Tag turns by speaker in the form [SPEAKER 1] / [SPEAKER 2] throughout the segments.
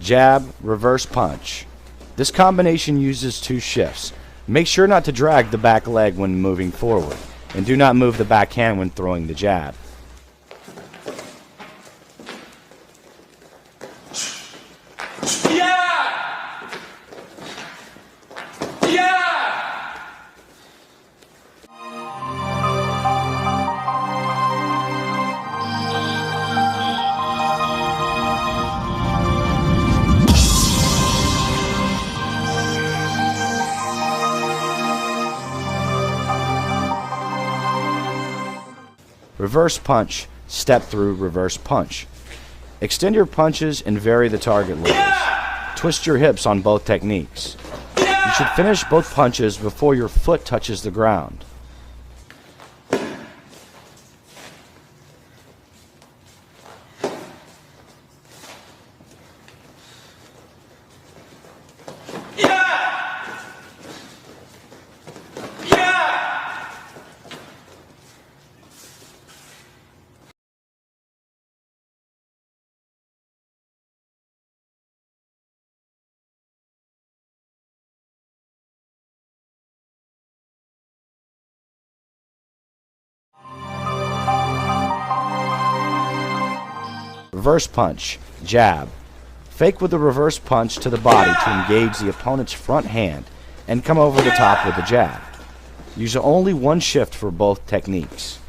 [SPEAKER 1] jab, reverse punch. This combination uses 2 shifts. Make sure not to drag the back leg when moving forward, and do not move the back hand when throwing the jab. Reverse punch, step through reverse punch. Extend your punches and vary the target levels. Twist your hips on both techniques. You should finish both punches before your foot touches the ground. Reverse punch, jab. Fake with the reverse punch to the body to engage the opponent's front hand and come over the top with the jab. Use only 1 shift for both techniques.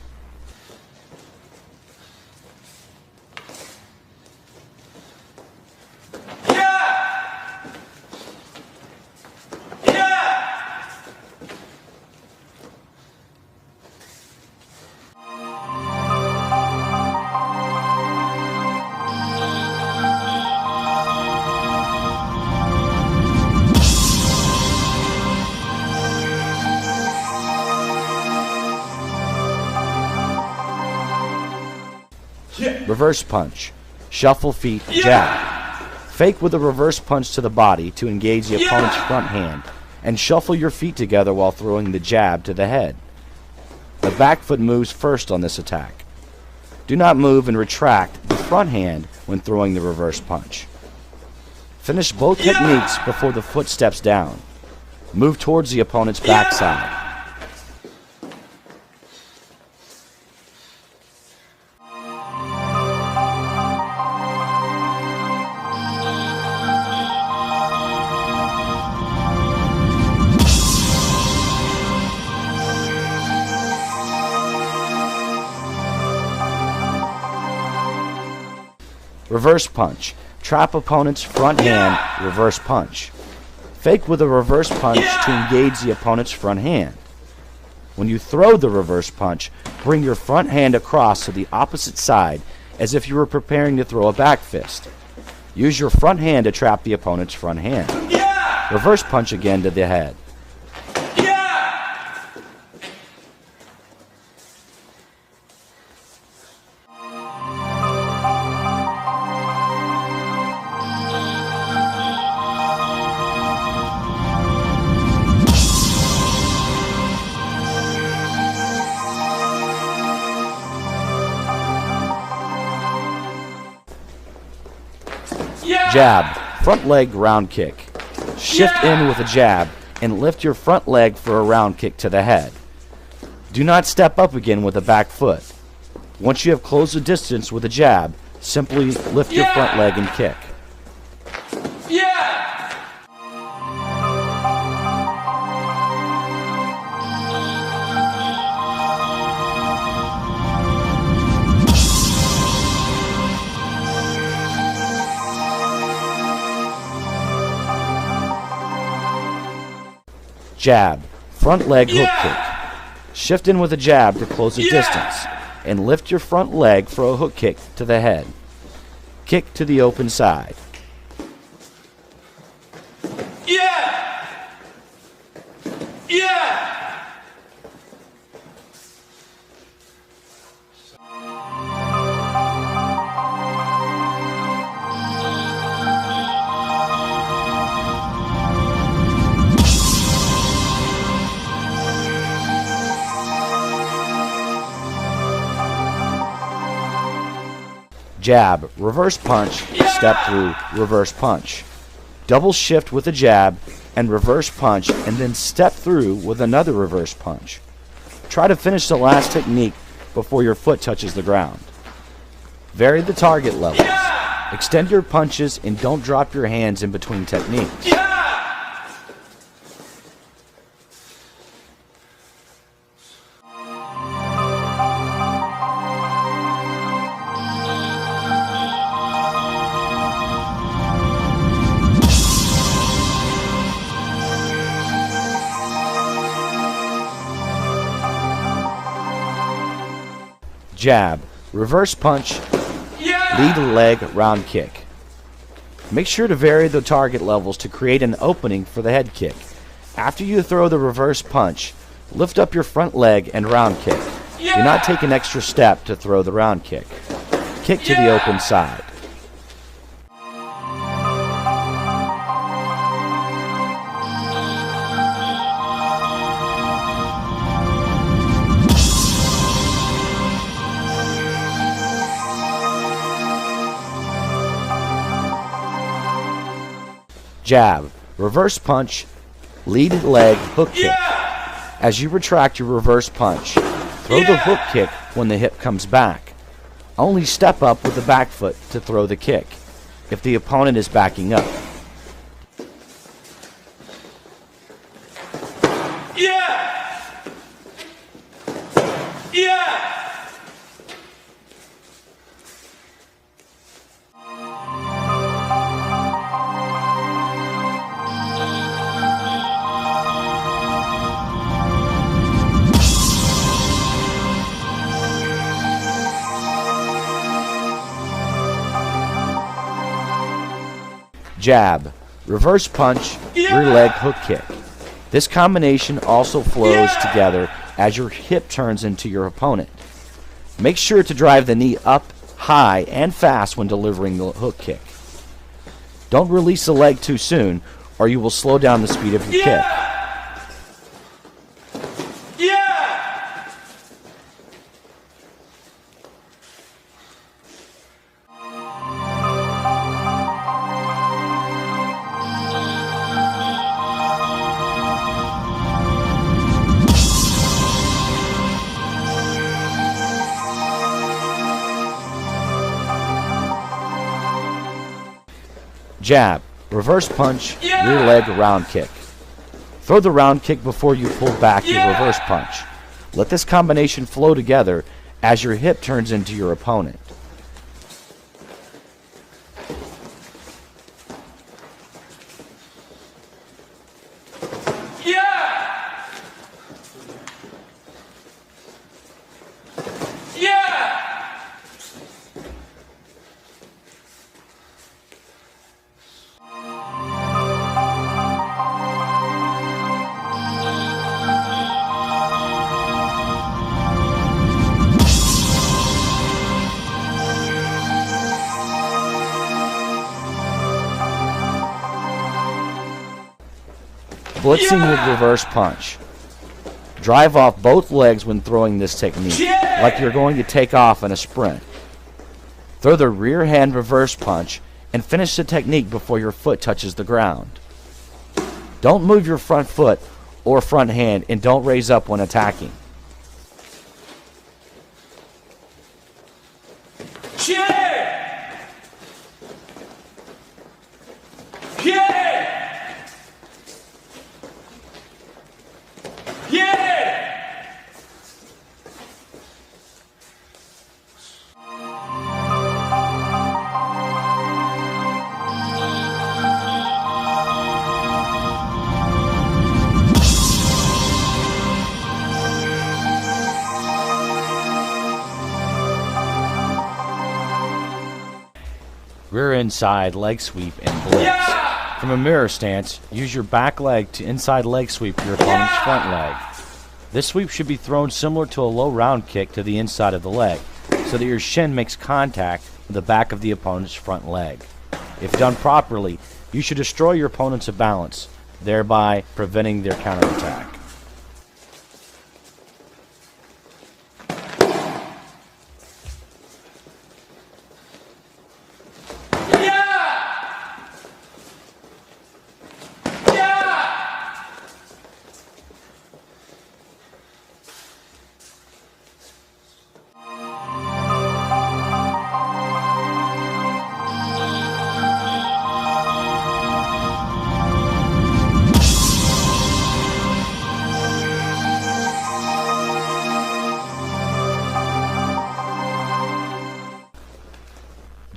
[SPEAKER 1] Reverse punch, shuffle feet, jab. Fake with a reverse punch to the body to engage the opponent's front hand and shuffle your feet together while throwing the jab to the head. The back foot moves first on this attack. Do not move and retract the front hand when throwing the reverse punch. Finish both techniques before the foot steps down. Move towards the opponent's backside. Reverse punch. Trap opponent's front hand, reverse punch. Fake with a reverse punch to engage the opponent's front hand. When you throw the reverse punch, bring your front hand across to the opposite side as if you were preparing to throw a back fist. Use your front hand to trap the opponent's front hand. Reverse punch again to the head. Jab, front leg round kick. Shift in with a jab and lift your front leg for a round kick to the head. Do not step up again with a back foot. Once you have closed the distance with a jab, simply lift your front leg and kick. Jab, front leg hook kick. Shift in with a jab to close the distance and lift your front leg for a hook kick to the head. Kick to the open side. Jab, reverse punch, step through, reverse punch. Double shift with a jab and reverse punch, and then step through with another reverse punch. Try to finish the last technique before your foot touches the ground. Vary the target levels. Extend your punches and don't drop your hands in between techniques. Jab, reverse punch, lead leg round kick. Make sure to vary the target levels to create an opening for the head kick. After you throw the reverse punch, lift up your front leg and round kick. Do not take an extra step to throw the round kick. Kick to the open side. Jab, reverse punch, lead leg hook kick. As you retract your reverse punch, throw the hook kick when the hip comes back. Only step up with the back foot to throw the kick if the opponent is backing up. Jab, reverse punch, rear leg hook kick. This combination also flows together as your hip turns into your opponent. Make sure to drive the knee up high and fast when delivering the hook kick. Don't release the leg too soon or you will slow down the speed of your kick. Jab, reverse punch, rear leg round kick. Throw the round kick before you pull back your reverse punch. Let this combination flow together as your hip turns into your opponent. Blitzing with reverse punch. Drive off both legs when throwing this technique, like you're going to take off in a sprint. Throw the rear hand reverse punch and finish the technique before your foot touches the ground. Don't move your front foot or front hand and don't raise up when attacking. Rear inside leg sweep and blitz. From a mirror stance, use your back leg to inside leg sweep your opponent's front leg. This sweep should be thrown similar to a low round kick to the inside of the leg, so that your shin makes contact with the back of the opponent's front leg. If done properly, you should destroy your opponent's balance, thereby preventing their counterattack.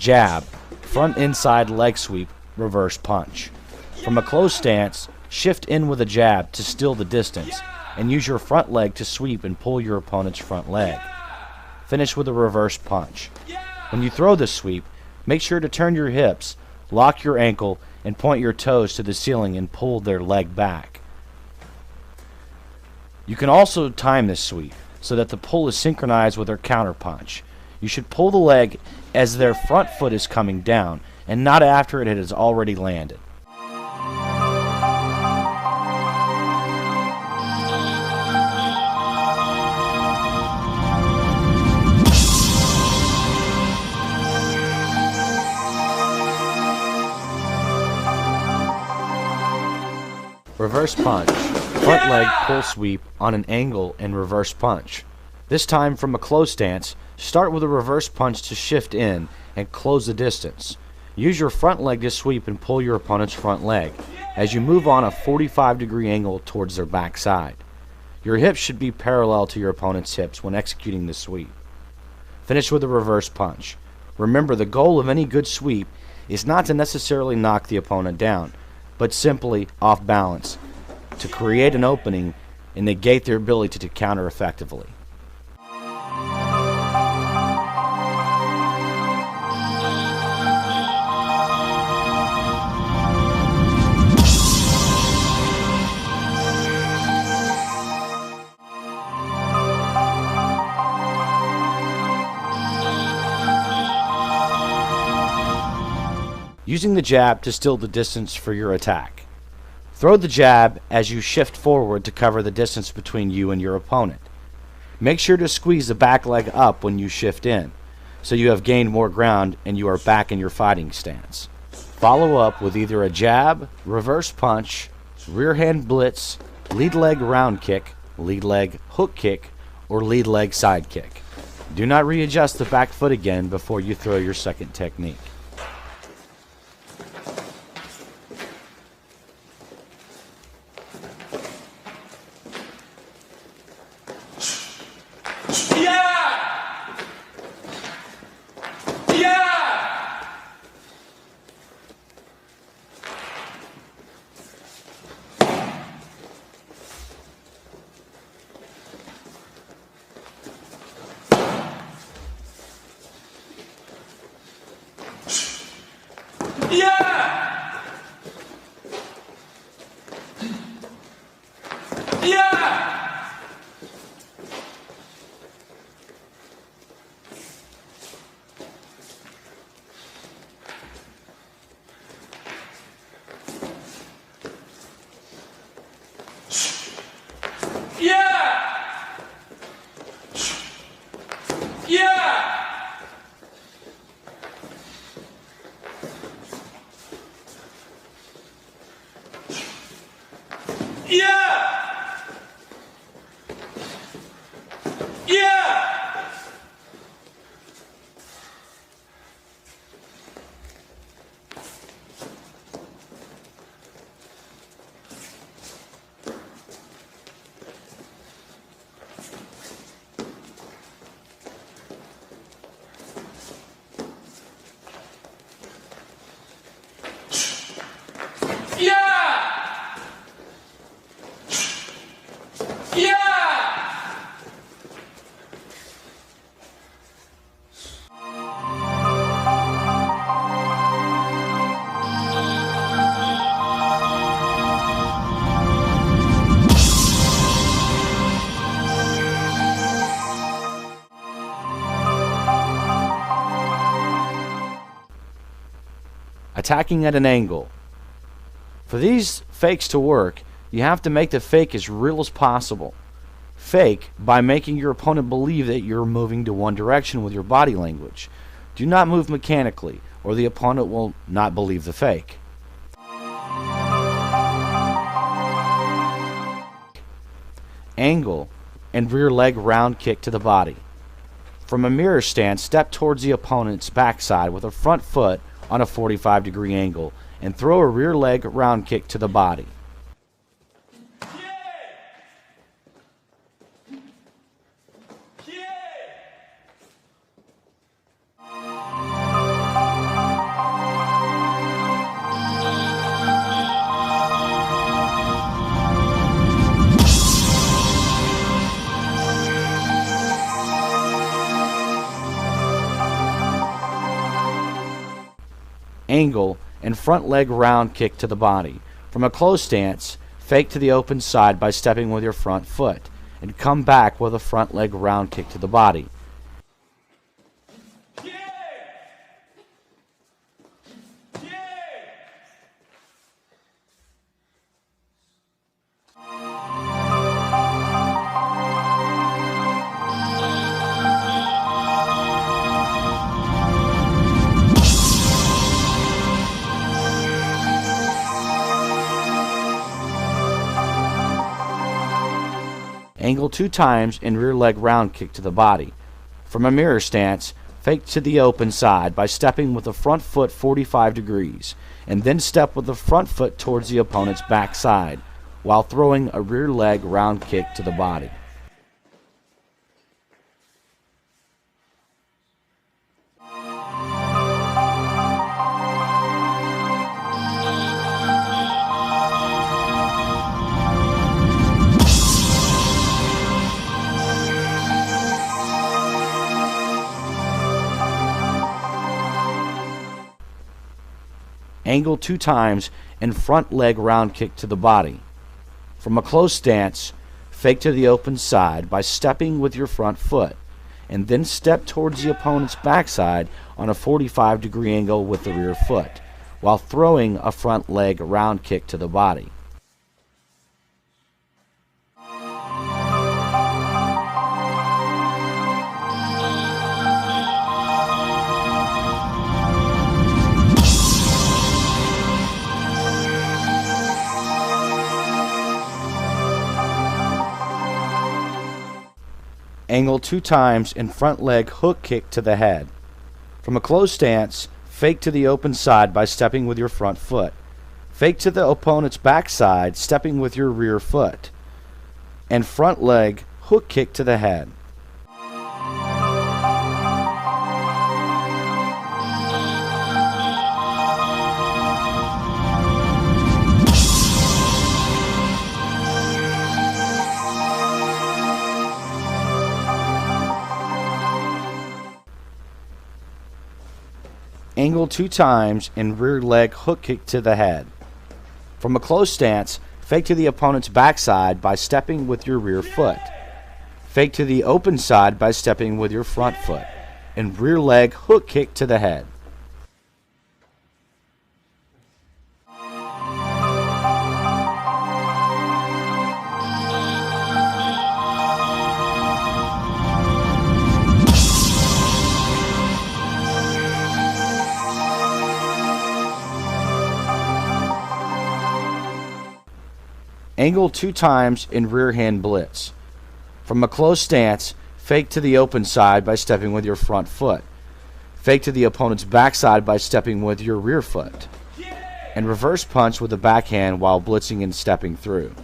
[SPEAKER 1] jab, front inside leg sweep, reverse punch. From a closed stance, shift in with a jab to steal the distance, and use your front leg to sweep and pull your opponent's front leg. Finish with a reverse punch. When you throw the sweep, make sure to turn your hips, lock your ankle, and point your toes to the ceiling and pull their leg back. You can also time this sweep so that the pull is synchronized with their counter punch. You should pull the leg as their front foot is coming down and not after it has already landed. Reverse punch. Front leg pull sweep on an angle and reverse punch. This time from a closed stance, start with a reverse punch to shift in and close the distance. Use your front leg to sweep and pull your opponent's front leg as you move on a 45-degree angle towards their backside. Your hips should be parallel to your opponent's hips when executing the sweep. Finish with a reverse punch. Remember, the goal of any good sweep is not to necessarily knock the opponent down, but simply off balance, to create an opening and negate their ability to counter effectively. Using the jab to steal the distance for your attack. Throw the jab as you shift forward to cover the distance between you and your opponent. Make sure to squeeze the back leg up when you shift in, so you have gained more ground and you are back in your fighting stance. Follow up with either a jab, reverse punch, rear hand blitz, lead leg round kick, lead leg hook kick, or lead leg side kick. Do not readjust the back foot again before you throw your second technique. Attacking at an angle. For these fakes to work, you have to make the fake as real as possible. Fake by making your opponent believe that you're moving to one direction with your body language. Do not move mechanically, or the opponent will not believe the fake. Angle and rear leg round kick to the body. From a mirror stance, step towards the opponent's backside with a front foot on a 45-degree angle and throw a rear leg round kick to the body. angle, and front leg round kick to the body. From a closed stance, fake to the open side by stepping with your front foot, and come back with a front leg round kick to the body. Angle 2 times and rear leg round kick to the body. From a mirror stance, fake to the open side by stepping with the front foot 45 degrees, and then step with the front foot towards the opponent's backside, while throwing a rear leg round kick to the body. Angle 2 times and front leg round kick to the body. From a closed stance, fake to the open side by stepping with your front foot, and then step towards the opponent's backside on a 45-degree angle with the rear foot, while throwing a front leg round kick to the body. Angle 2 times and front leg hook kick to the head. From a closed stance, fake to the open side by stepping with your front foot. Fake to the opponent's backside, stepping with your rear foot. And front leg hook kick to the head. Angle 2 times and rear leg hook kick to the head. From a closed stance, fake to the opponent's backside by stepping with your rear foot. Fake to the open side by stepping with your front foot, and rear leg hook kick to the head. Angle 2 times in rear hand blitz. From a closed stance, fake to the open side by stepping with your front foot. Fake to the opponent's backside by stepping with your rear foot. And reverse punch with the backhand while blitzing and stepping through.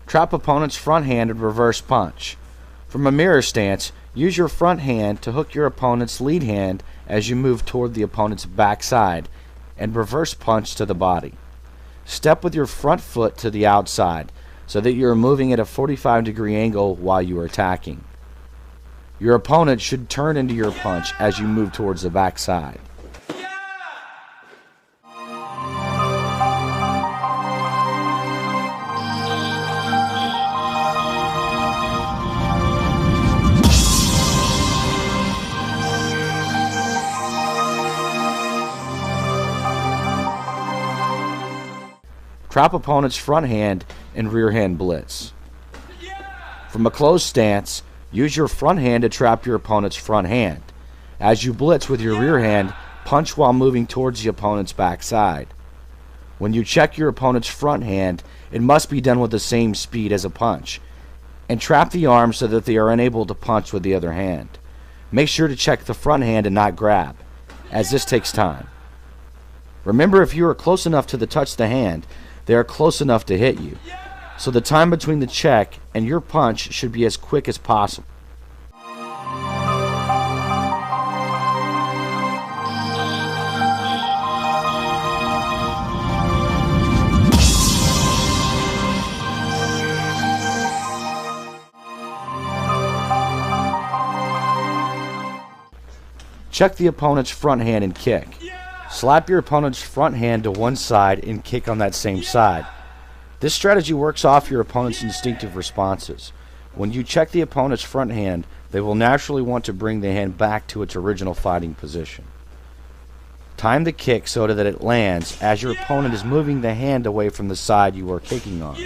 [SPEAKER 1] Trap opponent's front hand and reverse punch. From a mirror stance, use your front hand to hook your opponent's lead hand as you move toward the opponent's backside and reverse punch to the body. Step with your front foot to the outside so that you are moving at a 45-degree angle while you are attacking. Your opponent should turn into your punch as you move towards the backside. Trap opponent's front hand and rear hand blitz. From a closed stance, use your front hand to trap your opponent's front hand. As you blitz with your rear hand, punch while moving towards the opponent's backside. When you check your opponent's front hand, it must be done with the same speed as a punch. and trap the arms so that they are unable to punch with the other hand. Make sure to check the front hand and not grab, as this takes time. Remember, if you are close enough to touch the hand, they are close enough to hit you. So the time between the check and your punch should be as quick as possible. Check the opponent's front hand and kick. Slap your opponent's front hand to one side and kick on that same side. This strategy works off your opponent's instinctive responses. When you check the opponent's front hand, they will naturally want to bring the hand back to its original fighting position. Time the kick so that it lands as your opponent is moving the hand away from the side you are kicking on.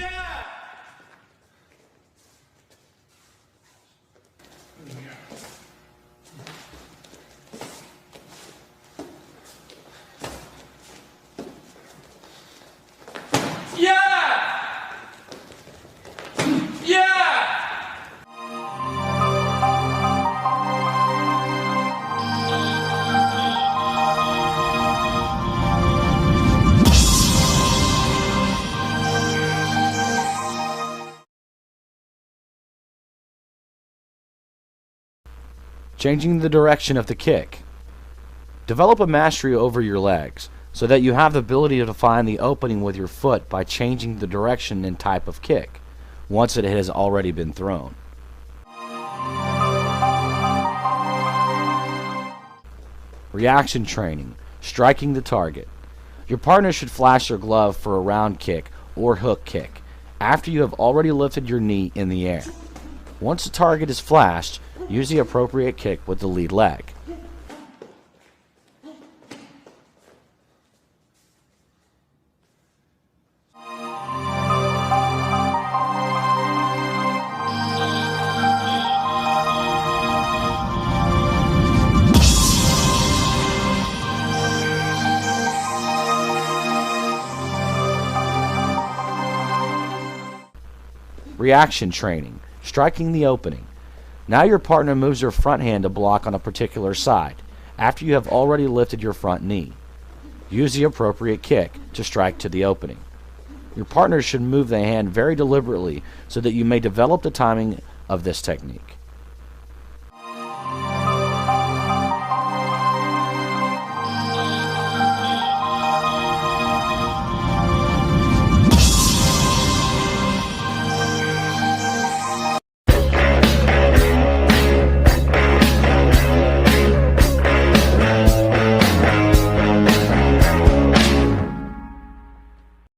[SPEAKER 1] Changing the direction of the kick. Develop a mastery over your legs so that you have the ability to find the opening with your foot by changing the direction and type of kick once it has already been thrown. Reaction training. Striking the target. Your partner should flash their glove for a round kick or hook kick after you have already lifted your knee in the air. Once the target is flashed, use the appropriate kick with the lead leg. Reaction training. Striking the opening. Now your partner moves their front hand to block on a particular side after you have already lifted your front knee. Use the appropriate kick to strike to the opening. Your partner should move the hand very deliberately so that you may develop the timing of this technique.